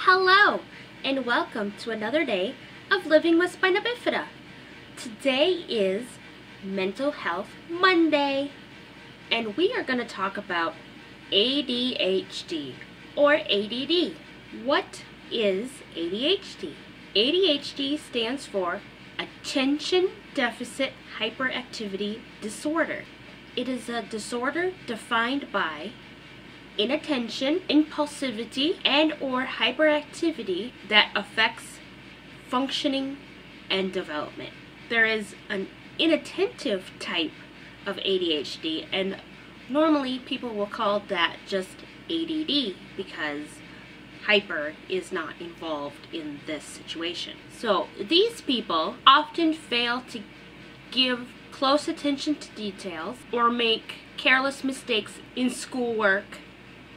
Hello, and welcome to another day of Living with Spina Bifida. Today is Mental Health Monday, and we are going to talk about ADHD or ADD. What is ADHD? ADHD stands for Attention Deficit Hyperactivity Disorder. It is a disorder defined by inattention, impulsivity, and or hyperactivity that affects functioning and development. There is an inattentive type of ADHD, and normally people will call that just ADD because hyper is not involved in this situation. So these people often fail to give close attention to details or make careless mistakes in schoolwork,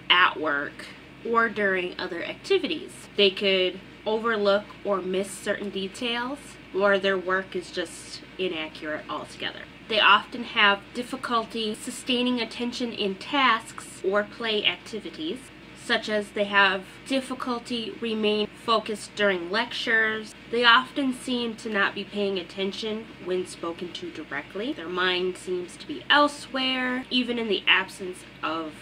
at work, or during other activities. They could overlook or miss certain details, or their work is just inaccurate altogether. They often have difficulty sustaining attention in tasks or play activities, such as they have difficulty remain focused during lectures. They often seem to not be paying attention when spoken to directly. Their mind seems to be elsewhere, even in the absence of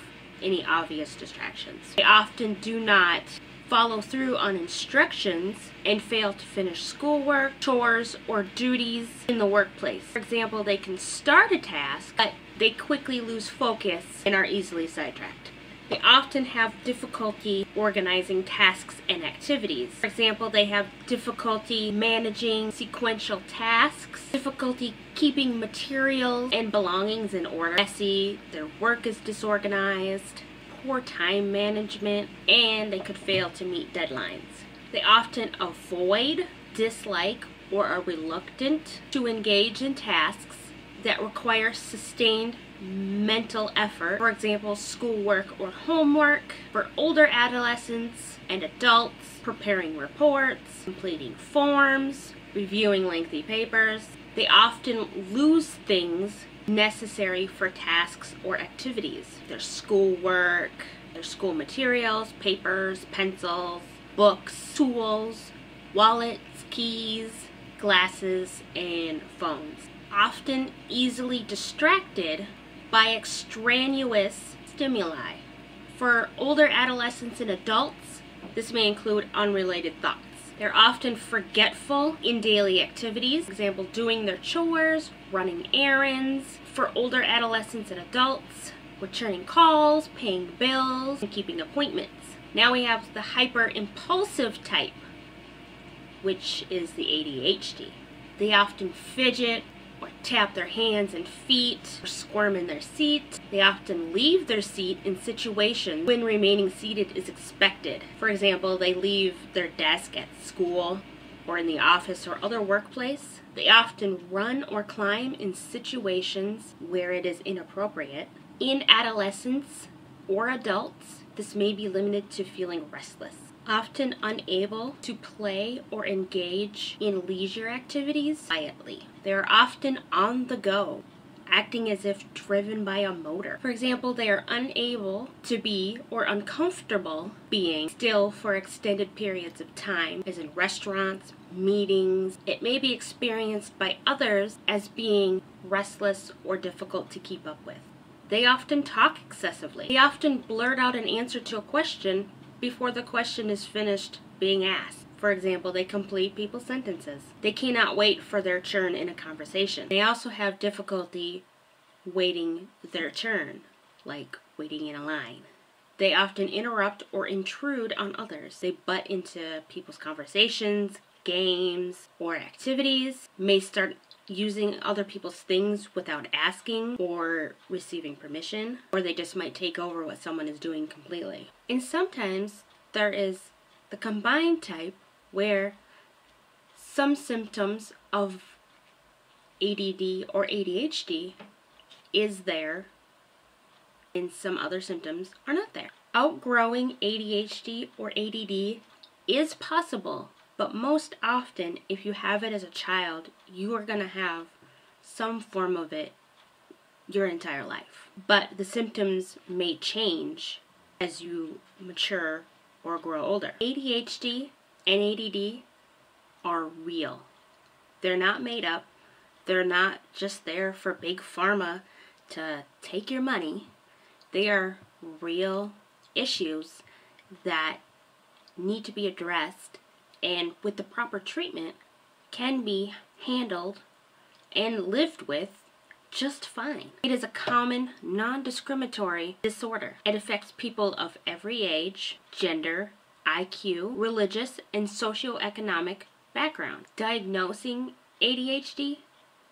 any obvious distractions. They often do not follow through on instructions and fail to finish schoolwork, chores, or duties in the workplace. For example, they can start a task, but they quickly lose focus and are easily sidetracked. They often have difficulty organizing tasks and activities. For example, they have difficulty managing sequential tasks, difficulty keeping materials and belongings in order, messy, their work is disorganized, poor time management, and they could fail to meet deadlines. They often avoid, dislike, or are reluctant to engage in tasks that require sustained mental effort, for example, schoolwork or homework. For older adolescents and adults, preparing reports, completing forms, reviewing lengthy papers. They often lose things necessary for tasks or activities. Their schoolwork, their school materials, papers, pencils, books, tools, wallets, keys, glasses, and phones. Often easily distracted by extraneous stimuli. For older adolescents and adults, this may include unrelated thoughts. They're often forgetful in daily activities, for example, doing their chores, running errands. For older adolescents and adults, returning calls, paying bills, and keeping appointments. Now we have the hyper-impulsive type, which is the ADHD. They often fidget, or tap their hands and feet, or squirm in their seat. They often leave their seat in situations when remaining seated is expected. For example, they leave their desk at school or in the office or other workplace. They often run or climb in situations where it is inappropriate. In adolescents or adults, this may be limited to feeling restless. Often unable to play or engage in leisure activities quietly. They are often on the go, acting as if driven by a motor. For example, they are unable to be or uncomfortable being still for extended periods of time, as in restaurants, meetings. It may be experienced by others as being restless or difficult to keep up with. They often talk excessively. They often blurt out an answer to a question before the question is finished being asked. For example, they complete people's sentences. They cannot wait for their turn in a conversation. They also have difficulty waiting their turn, like waiting in a line. They often interrupt or intrude on others. They butt into people's conversations, games, or activities. May start using other people's things without asking or receiving permission, or they just might take over what someone is doing completely. And sometimes there is the combined type where some symptoms of ADD or ADHD is there and some other symptoms are not there. Outgrowing ADHD or ADD is possible, but most often, if you have it as a child, you are going to have some form of it your entire life. But the symptoms may change as you mature or grow older. ADHD and ADD are real. They're not made up. They're not just there for big pharma to take your money. They are real issues that need to be addressed, and with the proper treatment can be handled and lived with just fine. It is a common, non-discriminatory disorder. It affects people of every age, gender, IQ, religious, and socioeconomic background. Diagnosing ADHD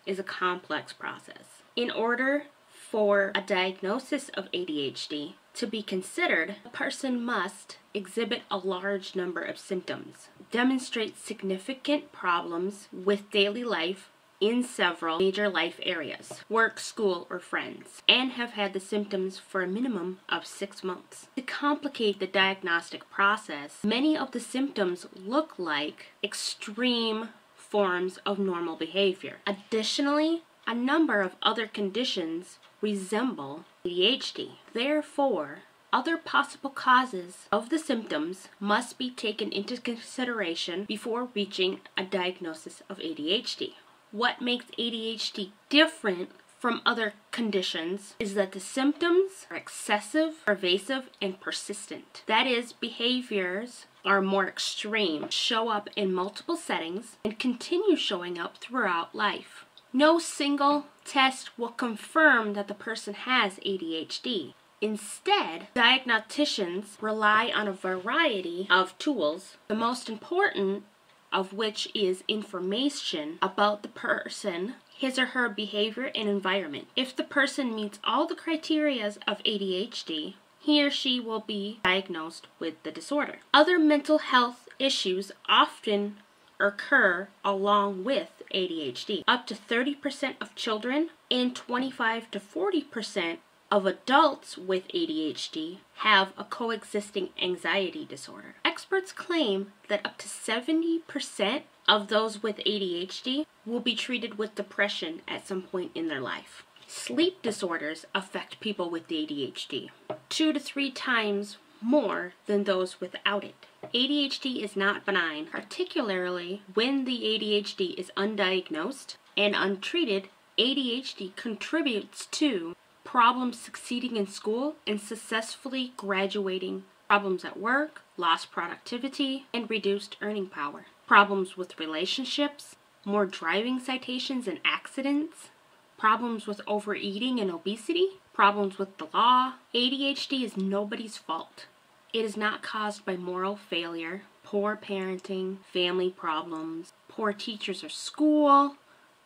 is a complex process. In order for a diagnosis of ADHD to be considered, a person must exhibit a large number of symptoms, demonstrate significant problems with daily life in several major life areas, work, school, or friends, and have had the symptoms for a minimum of 6 months. To complicate the diagnostic process, many of the symptoms look like extreme forms of normal behavior. Additionally, a number of other conditions resemble ADHD. Therefore, other possible causes of the symptoms must be taken into consideration before reaching a diagnosis of ADHD. What makes ADHD different from other conditions is that the symptoms are excessive, pervasive, and persistent. That is, behaviors are more extreme, show up in multiple settings, and continue showing up throughout life. No single test will confirm that the person has ADHD. Instead, diagnosticians rely on a variety of tools, the most important of which is information about the person, his or her behavior and environment. If the person meets all the criteria of ADHD, he or she will be diagnosed with the disorder. Other mental health issues often occur along with ADHD. Up to 30% of children and 25 to 40% of adults with ADHD have a coexisting anxiety disorder. Experts claim that up to 70% of those with ADHD will be treated with depression at some point in their life. Sleep disorders affect people with ADHD 2 to 3 times more than those without it. ADHD is not benign, particularly when the ADHD is undiagnosed and untreated. ADHD contributes to problems succeeding in school and successfully graduating, problems at work, lost productivity, and reduced earning power, problems with relationships, more driving citations and accidents, problems with overeating and obesity, problems with the law. ADHD is nobody's fault. It is not caused by moral failure, poor parenting, family problems, poor teachers or school,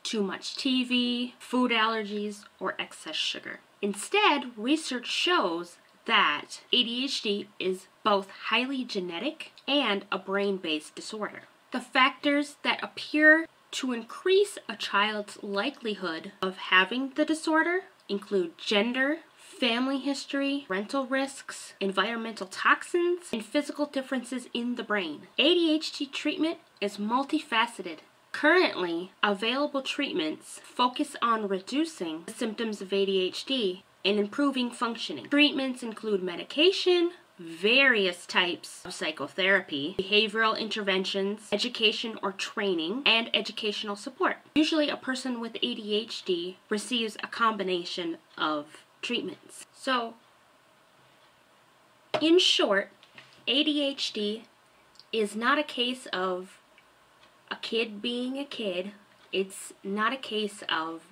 too much TV, food allergies, or excess sugar. Instead, research shows that ADHD is both highly genetic and a brain-based disorder. The factors that appear to increase a child's likelihood of having the disorder include gender, family history, parental risks, environmental toxins, and physical differences in the brain. ADHD treatment is multifaceted. Currently, available treatments focus on reducing the symptoms of ADHD and improving functioning. Treatments include medication, various types of psychotherapy, behavioral interventions, education or training, and educational support. Usually, a person with ADHD receives a combination of treatments. So, in short, ADHD is not a case of a kid being a kid. It's not a case of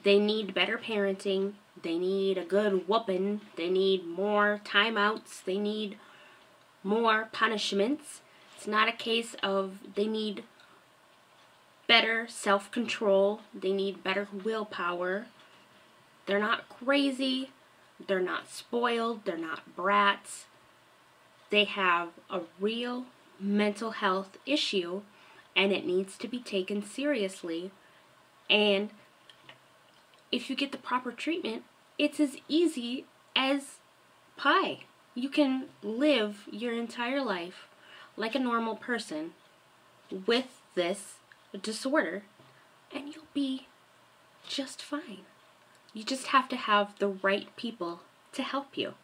they need better parenting, they need a good whooping, they need more timeouts, they need more punishments. It's not a case of they need better self-control, they need better willpower. They're not crazy, they're not spoiled, they're not brats. They have a real mental health issue, and it needs to be taken seriously. And if you get the proper treatment, it's as easy as pie. You can live your entire life like a normal person with this disorder, and you'll be just fine. You just have to have the right people to help you.